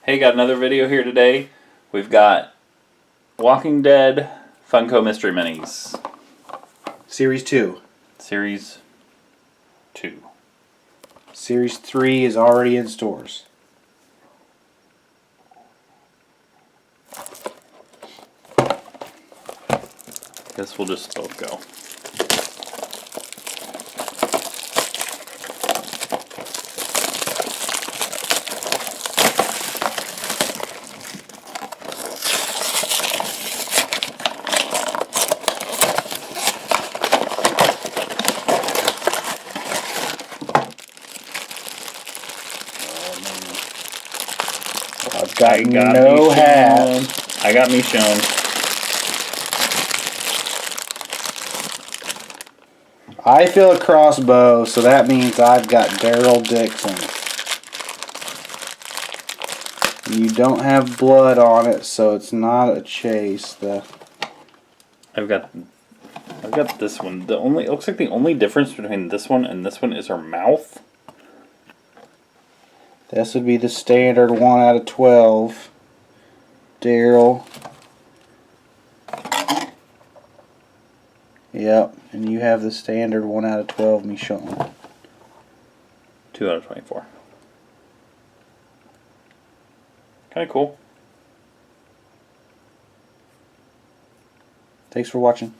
Hey, got another video here today. We've got Walking Dead Funko Mystery Minis. Series 2. Series 2. Series 3 is already in stores. Guess we'll just both go. I've got no hat. I got me shown. I feel a crossbow, so that means I've got Daryl Dixon. You don't have blood on it, so it's not a chase. I've got this one. It looks like the only difference between this one and this one is her mouth. This would be the standard 1 out of 12. Daryl. Yep, and you have the standard 1 out of 12 Michonne. 2 out of 24. Kind of cool. Thanks for watching.